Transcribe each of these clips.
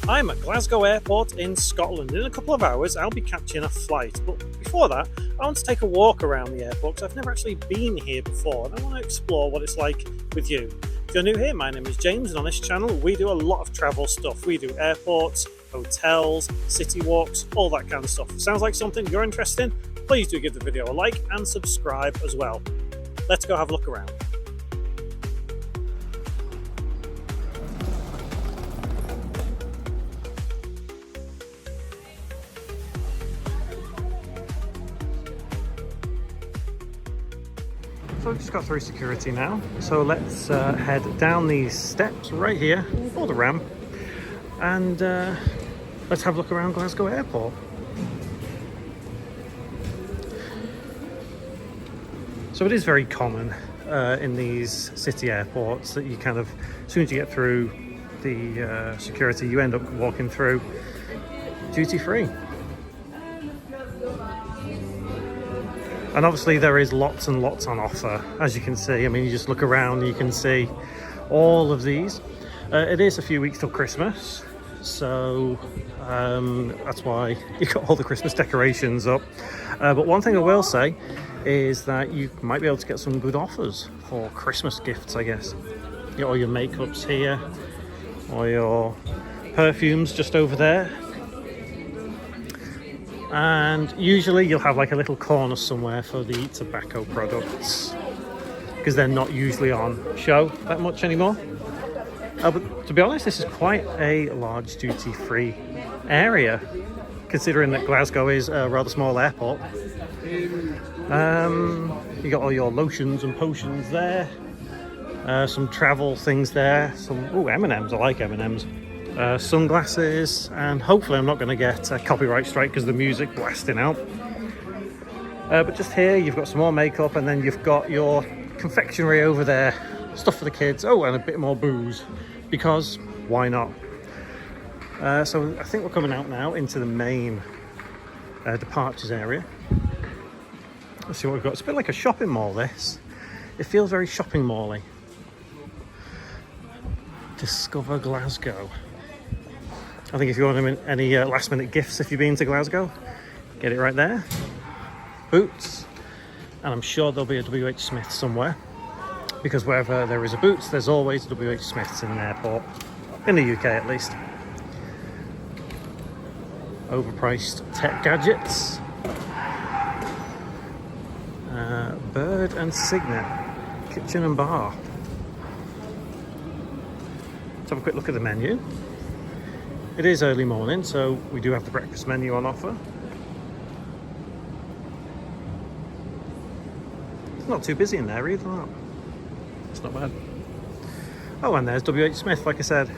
I'm at Glasgow Airport in Scotland. In a couple of hours, I'll be catching a flight. But before that, I want to take a walk around the airport because I've never actually been here before and I want to explore what it's like with you. If you're new here, my name is James, and on this channel, we do a lot of travel stuff. We do airports, hotels, city walks, all that kind of stuff. Sounds like something you're interested in? Please do give the video a like and subscribe as well. Let's go have a look around. So I've just got through security now, so let's head down these steps right here, or the ramp, and let's have a look around Glasgow Airport. So it is very common in these city airports that you kind of, as soon as you get through the security, you end up walking through duty free. And obviously there is lots and lots on offer, as you can see. I mean, you just look around and you can see all of these. It is a few weeks till Christmas, so that's why you've got all the Christmas decorations up. But one thing I will say is that you might be able to get some good offers for Christmas gifts, I guess. You got all your makeups here, all your perfumes just over there. And usually you'll have like a little corner somewhere for the tobacco products because they're not usually on show that much anymore. But to be honest, this is quite a large duty-free area considering that Glasgow is a rather small airport. You got all your lotions and potions there, some travel things there, some M&Ms. I like M&Ms. Sunglasses, and hopefully I'm not going to get a copyright strike because of the music blasting out. But just here you've got some more makeup, and then you've got your confectionery over there, stuff for the kids. Oh, and a bit more booze, because why not? So I think we're coming out now into the main departures area. Let's see what we've got. It's a bit like a shopping mall, this. It feels very shopping mall-y. Discover Glasgow. I think if you want any last minute gifts, if you've been to Glasgow, get it right there. Boots, and I'm sure there'll be a WH Smith somewhere, because wherever there is a Boots, there's always a WH Smiths in an airport, in the UK at least. Overpriced tech gadgets. Bird and Signet, kitchen and bar. Let's have a quick look at the menu. It is early morning, so we do have the breakfast menu on offer. It's not too busy in there either, not. It's not bad. Oh, and there's WH Smith, like I said.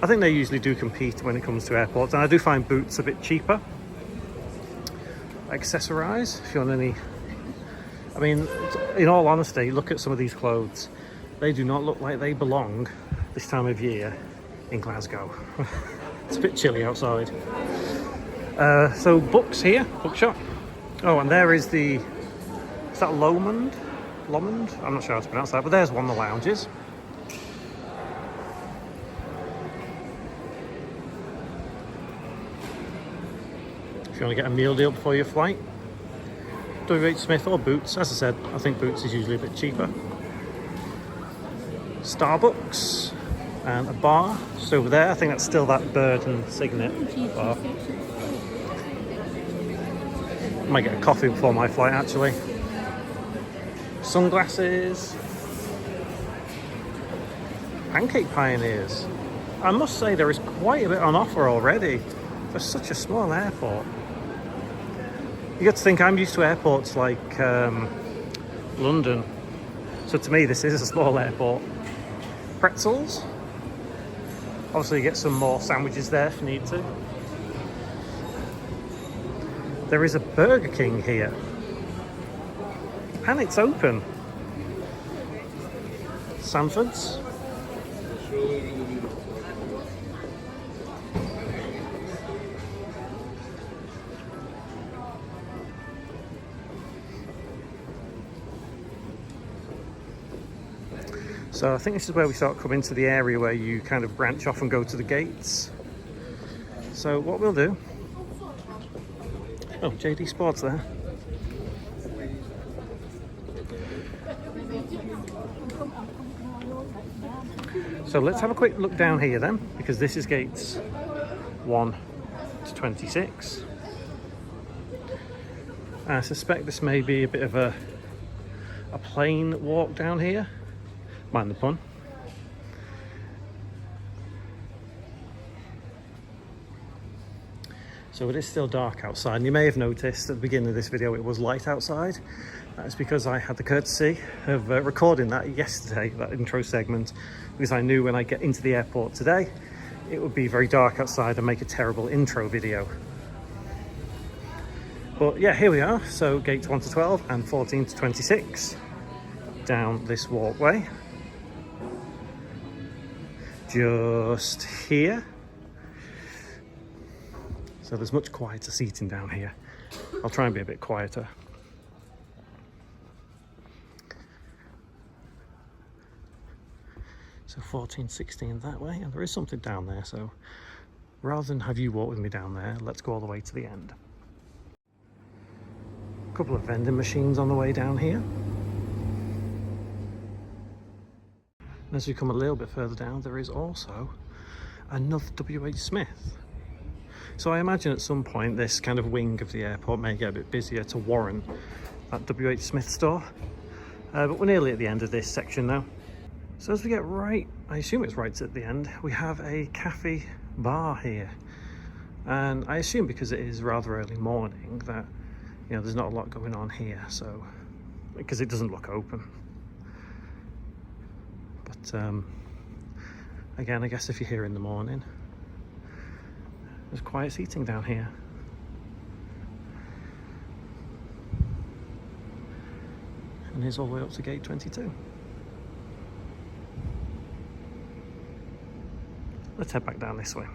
I think they usually do compete when it comes to airports, and I do find Boots a bit cheaper. Accessorise, if you want any. I mean, in all honesty, look at some of these clothes. They do not look like they belong this time of year in Glasgow. It's a bit chilly outside. So books here, bookshop. Oh, and there is the, is that Lomond? I'm not sure how to pronounce that, but there's one of the lounges. If you want to get a meal deal before your flight, WH Smith or Boots. As I said, I think Boots is usually a bit cheaper. Starbucks and a bar just over there. I think that's still that Bird and Signet bar. Might get a coffee before my flight actually. Sunglasses. Pancake Pioneers. I must say there is quite a bit on offer already for such a small airport. You got to think, I'm used to airports like London, so to me this is a small airport. Pretzels. Obviously you get some more sandwiches there if you need to. There is a Burger King here, and it's open. Sanford's. So I think this is where we start coming to the area where you kind of branch off and go to the gates. So what we'll do... Oh, JD Sports there. So let's have a quick look down here then, because this is gates 1 to 26. I suspect this may be a bit of a plain walk down here. Mind the pun. So it is still dark outside, and you may have noticed at the beginning of this video it was light outside. That's because I had the courtesy of recording that yesterday, that intro segment, because I knew when I get into the airport today it would be very dark outside and make a terrible intro video. But yeah, here we are. So gates 1 to 12 and 14 to 26 down this walkway. Just here. So there's much quieter seating down here. I'll try and be a bit quieter. So 14, 16 that way, and there is something down there. So rather than have you walk with me down there, let's go all the way to the end. A couple of vending machines on the way down here. And as we come a little bit further down, there is also another WH Smith. So I imagine at some point this kind of wing of the airport may get a bit busier to warrant that WH Smith store. But we're nearly at the end of this section now. So as we get right, I assume it's right at the end, we have a cafe bar here. And I assume because it is rather early morning that, you know, there's not a lot going on here, so, because it doesn't look open. But again, I guess if you're here in the morning, there's quiet seating down here. And here's all the way up to gate 22. Let's head back down this way.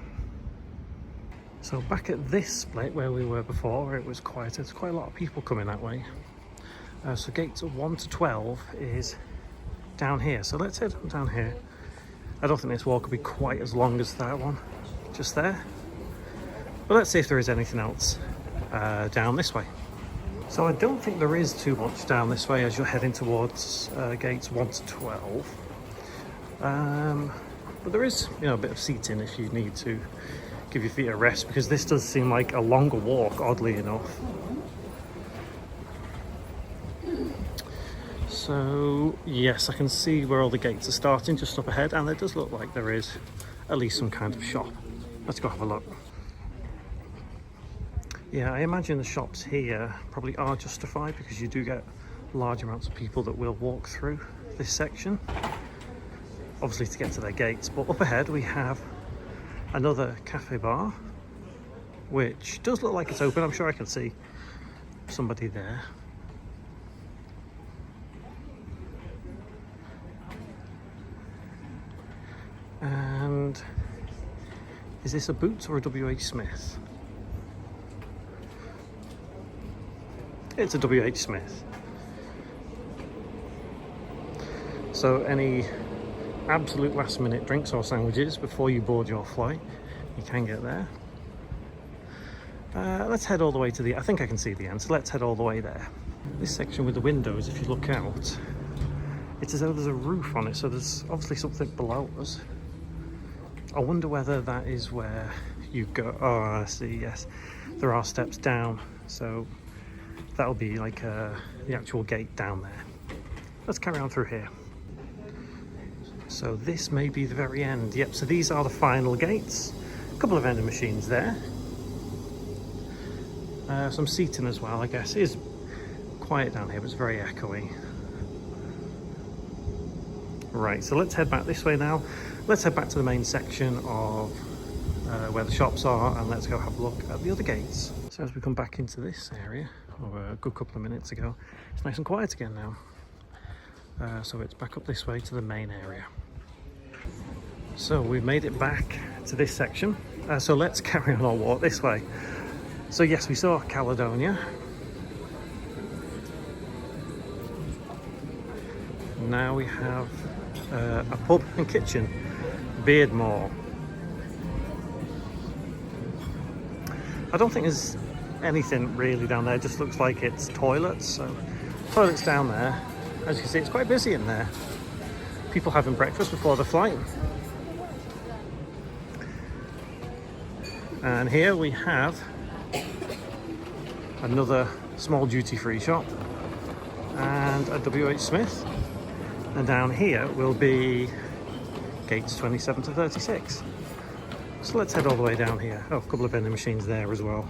So back at this split where we were before, where it was quieter, there's quite a lot of people coming that way. So gates 1 to 12 is down here. So let's head down here. I don't think this walk will be quite as long as that one, just there. But let's see if there is anything else down this way. So I don't think there is too much down this way as you're heading towards gates 1 to 12. But there is, you know, a bit of seating if you need to give your feet a rest, because this does seem like a longer walk, oddly enough. So yes, I can see where all the gates are starting just up ahead, and it does look like there is at least some kind of shop. Let's go have a look. Yeah, I imagine the shops here probably are justified, because you do get large amounts of people that will walk through this section, obviously to get to their gates. But up ahead we have another cafe bar, which does look like it's open. I'm sure I can see somebody there. And is this a Boots or a WH Smith? It's a WH Smith. So any absolute last minute drinks or sandwiches before you board your flight, you can get there. Let's head all the way to the, I think I can see the end, so let's head all the way there. This section with the windows, if you look out, it's as though there's a roof on it, so there's obviously something below us. I wonder whether that is where you go. Oh, I see, yes, there are steps down, so that'll be like the actual gate down there. Let's carry on through here. So this may be the very end. Yep, so these are the final gates. A couple of vending machines there. Some seating as well, I guess. It is quiet down here, but it's very echoey. Right, so let's head back this way now. Let's head back to the main section of where the shops are, and let's go have a look at the other gates. So as we come back into this area, a good couple of minutes ago, it's nice and quiet again now. So it's back up this way to the main area. So we've made it back to this section. So let's carry on our walk this way. So yes, we saw Caledonia. Now we have a pub and kitchen, Beardmore. I don't think there's anything really down there. It just looks like it's toilets. So toilets down there. As you can see, it's quite busy in there. People having breakfast before the flight. And here we have another small duty-free shop and a WH Smith. And down here will be gates 27 to 36. So let's head all the way down here. Oh, a couple of vending machines there as well,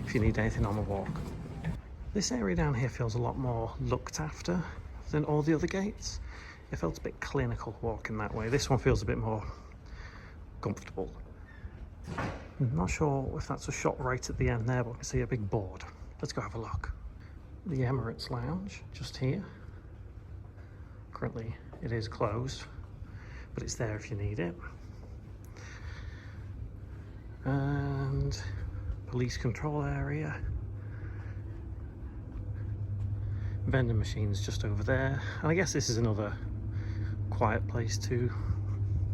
if you need anything on the walk. This area down here feels a lot more looked after than all the other gates. It felt a bit clinical walking that way. This one feels a bit more comfortable. I'm not sure if that's a shot right at the end there, but I can see a big board. Let's go have a look. The Emirates Lounge, just here. Currently it is closed, but it's there if you need it. And police control area. Vending machines just over there. And I guess this is another quiet place to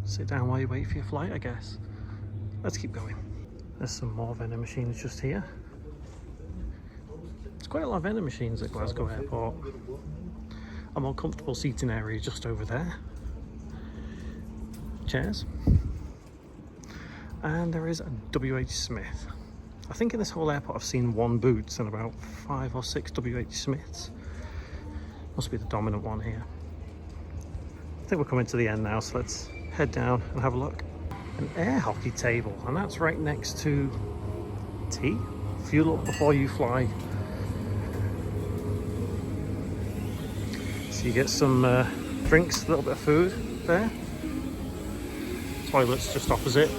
sit down while you wait for your flight, I guess. Let's keep going. There's some more vending machines just here. There's quite a lot of vending machines at Glasgow Airport. A more comfortable seating area just over there. Chairs. And there is a WH Smith. I think in this whole airport I've seen one Boots and about 5 or 6 WH Smiths. Must be the dominant one here. I think we're coming to the end now, so let's head down and have a look. An air hockey table, and that's right next to tea. Fuel up before you fly. So you get some drinks, a little bit of food there. Toilets just opposite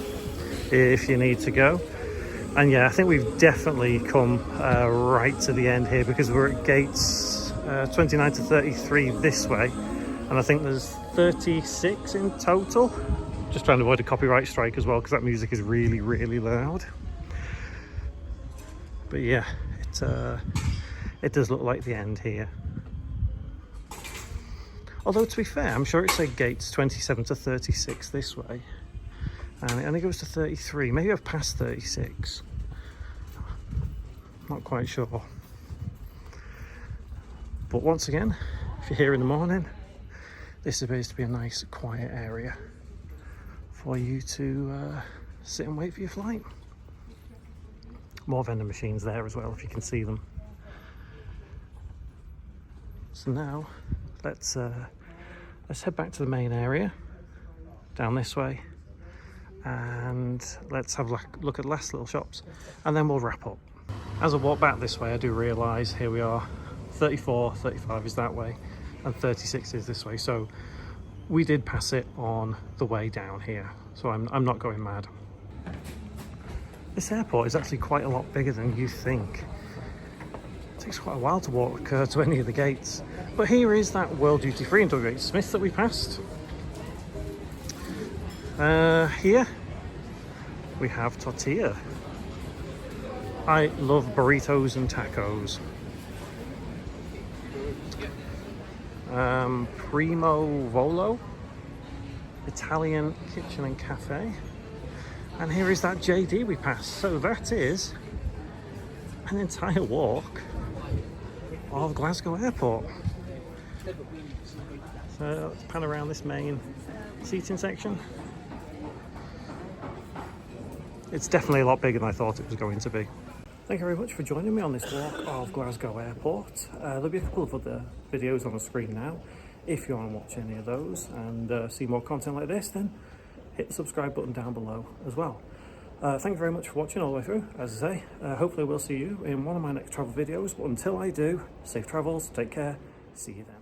if you need to go. And yeah, I think we've definitely come right to the end here, because we're at gates 29 to 33 this way, and I think there's 36 in total. Just trying to avoid a copyright strike as well, because that music is really, really loud. But yeah, it does look like the end here. Although to be fair, I'm sure it said gates 27 to 36 this way, and it only goes to 33. Maybe I've passed 36. Not quite sure. But once again, if you're here in the morning, this appears to be a nice quiet area for you to sit and wait for your flight. More vending machines there as well, if you can see them. So now let's head back to the main area down this way, and let's have a look at the last little shops, and then we'll wrap up. As I walk back this way, I do realise here we are, 34, 35 is that way, and 36 is this way. So we did pass it on the way down here, so I'm not going mad. This airport is actually quite a lot bigger than you think. It takes quite a while to walk to any of the gates. But here is that World Duty Free in WH Smith that we passed. Here we have tortilla. I love burritos and tacos. Primo Volo, Italian kitchen and cafe. And here is that JD we passed. So that is an entire walk of Glasgow Airport. So let's pan around this main seating section. It's definitely a lot bigger than I thought it was going to be. Thank you very much for joining me on this walk of Glasgow Airport. There'll be a couple of other videos on the screen now. If you want to watch any of those and see more content like this, then hit the subscribe button down below as well. Thank you very much for watching all the way through. As I say, hopefully we'll see you in one of my next travel videos. But until I do, safe travels, take care, see you then.